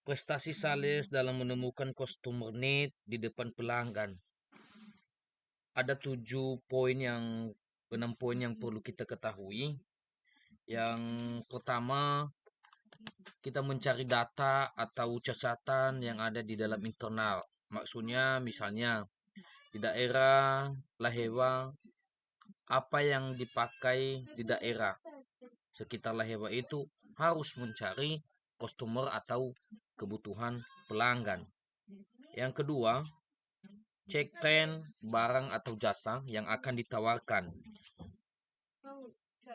Prestasi sales dalam menemukan customer need di depan pelanggan. Ada 6 poin yang perlu kita ketahui. Yang pertama, kita mencari data atau catatan yang ada di dalam internal. Maksudnya misalnya di daerah Lahewa, apa yang dipakai di daerah sekitar Lahewa itu harus mencari customer atau kebutuhan pelanggan. Yang kedua, cek tren barang atau jasa yang akan ditawarkan.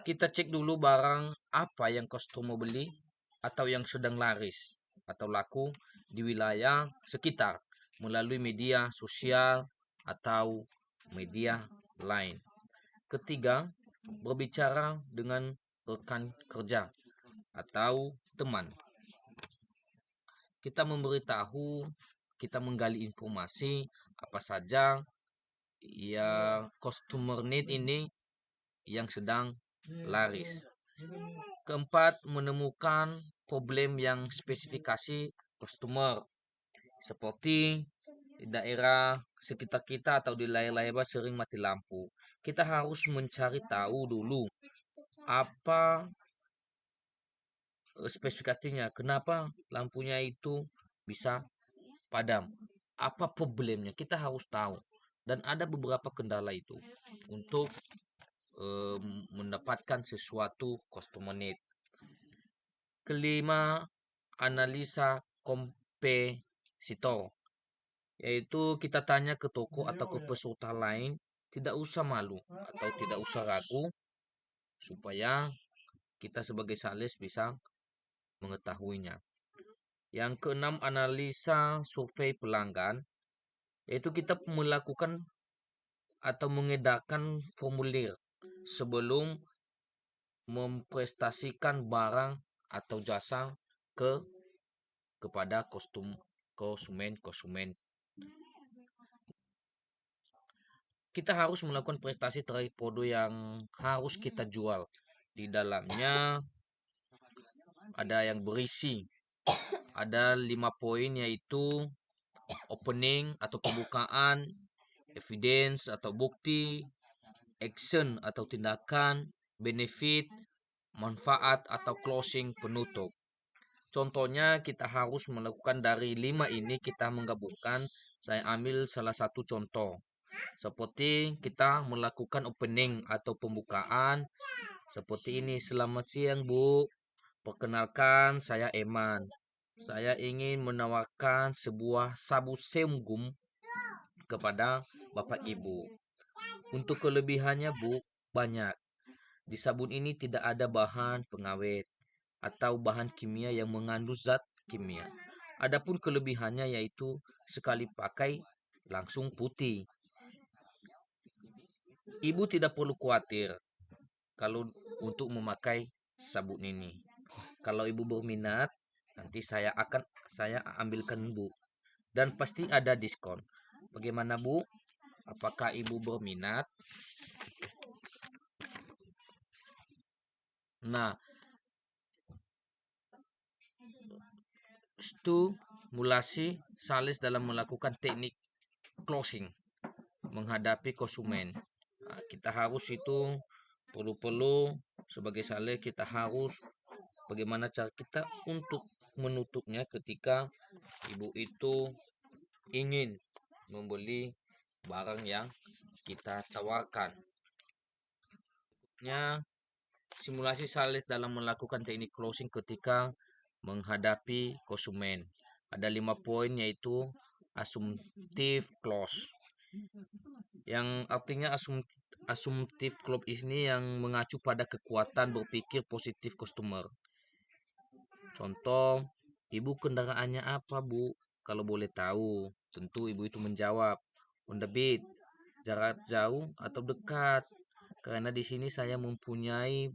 Kita cek dulu barang apa yang customer beli atau yang sedang laris atau laku di wilayah sekitar melalui media sosial atau media lain. Ketiga, berbicara dengan rekan kerja atau teman. Kita memberitahu, kita menggali informasi apa saja yang customer need ini yang sedang laris. Keempat, menemukan problem yang spesifikasi customer. Seperti di daerah sekitar kita atau di layar-layar sering mati lampu. Kita harus mencari tahu dulu apa spesifikasinya, kenapa lampunya itu bisa padam, apa problemnya, kita harus tahu. Dan ada beberapa kendala itu untuk mendapatkan sesuatu customer need. Kelima, analisa kompetitor, yaitu kita tanya ke toko atau ke peserta lain, tidak usah malu atau tidak usah ragu, supaya kita sebagai sales bisa mengetahuinya. Yang keenam, analisa survei pelanggan, yaitu kita melakukan atau mengedarkan formulir sebelum memprestasikan barang atau jasa kepada konsumen. Kita harus melakukan prestasi terhadap produk yang harus kita jual. Di dalamnya ada yang berisi, ada 5 poin, yaitu opening atau pembukaan, evidence atau bukti, action atau tindakan, benefit, manfaat atau closing penutup. Contohnya kita harus melakukan dari 5 ini, kita menggabungkan. Saya ambil salah satu contoh. Seperti kita melakukan opening atau pembukaan. Seperti ini, selamat siang Bu. Perkenalkan, saya Eman. Saya ingin menawarkan sebuah sabun Semgum kepada Bapak Ibu. Untuk kelebihannya Bu, banyak. Di sabun ini tidak ada bahan pengawet atau bahan kimia yang mengandung zat kimia. Adapun kelebihannya yaitu sekali pakai langsung putih. Ibu tidak perlu khawatir kalau untuk memakai sabun ini. Kalau ibu berminat, nanti saya ambilkan Bu, dan pasti ada diskon. Bagaimana Bu? Apakah ibu berminat? Nah, stimulasi sales dalam melakukan teknik closing menghadapi konsumen. Nah, kita harus itu perlu sebagai sales, kita harus bagaimana cara kita untuk menutupnya ketika ibu itu ingin membeli barang yang kita tawarkan. Simulasi sales dalam melakukan teknik closing ketika menghadapi konsumen. Ada 5 poin, yaitu assumptive close. Yang artinya assumptive close ini yang mengacu pada kekuatan berpikir positif customer. Contoh, ibu kendaraannya apa Bu? Kalau boleh tahu, tentu ibu itu menjawab, Honda Beat, jarak jauh atau dekat. Karena di sini saya mempunyai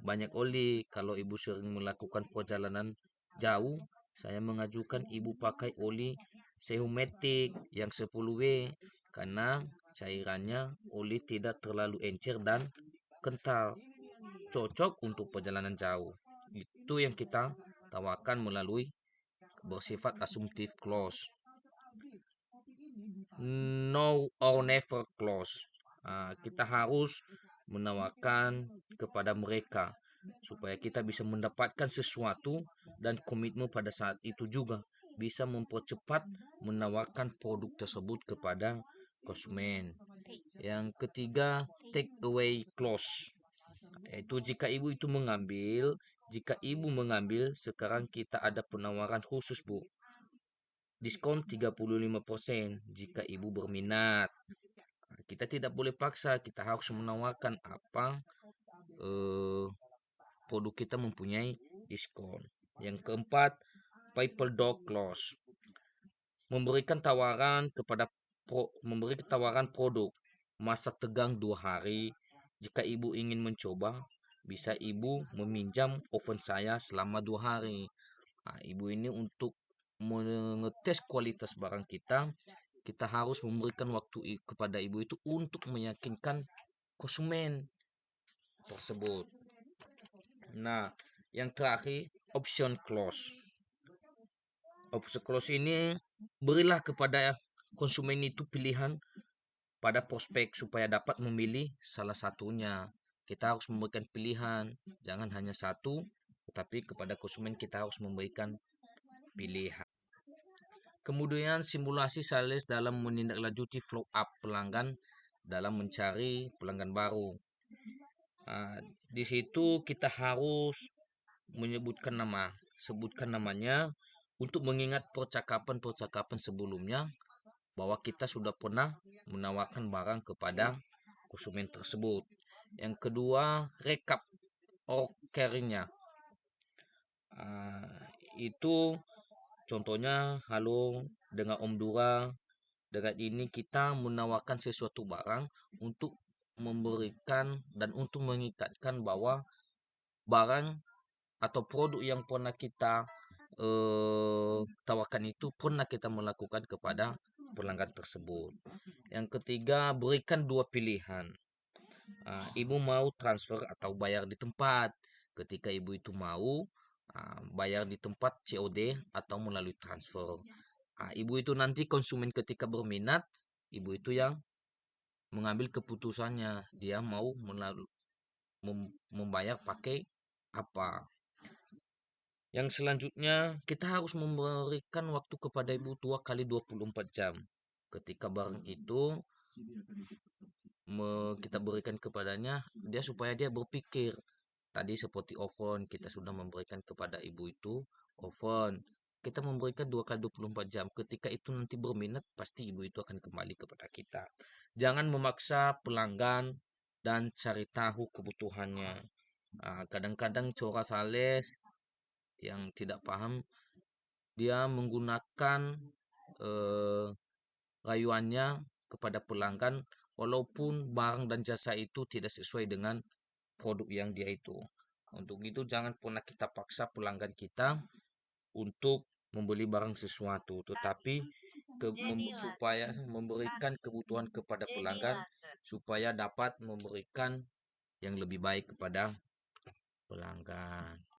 banyak oli. Kalau ibu sering melakukan perjalanan jauh, saya mengajukan ibu pakai oli Sehumatic yang 10W, karena cairannya oli tidak terlalu encer dan kental, cocok untuk perjalanan jauh. Itu yang kita tawarkan melalui bersifat assumptive clause. No or never clause. Kita harus menawarkan kepada mereka supaya kita bisa mendapatkan sesuatu dan komitmen pada saat itu juga bisa mempercepat menawarkan produk tersebut kepada konsumen. Yang ketiga, take away clause. Yaitu jika ibu mengambil, sekarang kita ada penawaran khusus, Bu. Diskon 35% jika ibu berminat. Kita tidak boleh paksa, kita harus menawarkan apa produk kita mempunyai diskon. Yang keempat, paper dog clause. Memberikan tawaran produk masa tegang 2 hari. Jika ibu ingin mencoba, bisa ibu meminjam oven saya selama 2 hari. Ibu ini untuk mengetes kualitas barang kita harus memberikan waktu kepada ibu itu untuk meyakinkan konsumen tersebut. Nah, yang terakhir, option clause. Option clause ini berilah kepada konsumen itu pilihan pada prospek supaya dapat memilih salah satunya. Kita harus memberikan pilihan, jangan hanya satu, tetapi kepada konsumen kita harus memberikan pilihan. Kemudian simulasi sales dalam menindaklanjuti follow up pelanggan dalam mencari pelanggan baru. Di situ kita harus sebutkan namanya untuk mengingat percakapan sebelumnya bahwa kita sudah pernah menawarkan barang kepada konsumen tersebut. Yang kedua, recap carry-nya. Itu contohnya, halo dengan Om Dura, dengan ini kita menawarkan sesuatu barang untuk memberikan dan untuk mengikatkan bahwa barang atau produk yang pernah kita tawarkan itu pernah kita melakukan kepada pelanggan tersebut. Yang ketiga, berikan 2 pilihan. Ibu mau transfer atau bayar di tempat. Ketika ibu itu mau bayar di tempat COD atau melalui transfer. Ibu itu nanti konsumen ketika berminat, ibu itu yang mengambil keputusannya. Dia mau membayar pakai apa. Yang selanjutnya, kita harus memberikan waktu kepada ibu tua kali 24 jam. Ketika barang itu kita berikan kepadanya, supaya dia berpikir. Tadi seperti oven, kita sudah memberikan kepada ibu itu oven. Kita memberikan 2 kali 24 jam. Ketika itu nanti berminat, pasti ibu itu akan kembali kepada kita. Jangan memaksa pelanggan dan cari tahu kebutuhannya. Kadang-kadang cara sales yang tidak paham, dia menggunakan rayuannya kepada pelanggan walaupun barang dan jasa itu tidak sesuai dengan produk yang dia itu. Untuk itu jangan pernah kita paksa pelanggan kita untuk membeli barang sesuatu, tetapi supaya memberikan kebutuhan kepada pelanggan supaya dapat memberikan yang lebih baik kepada pelanggan.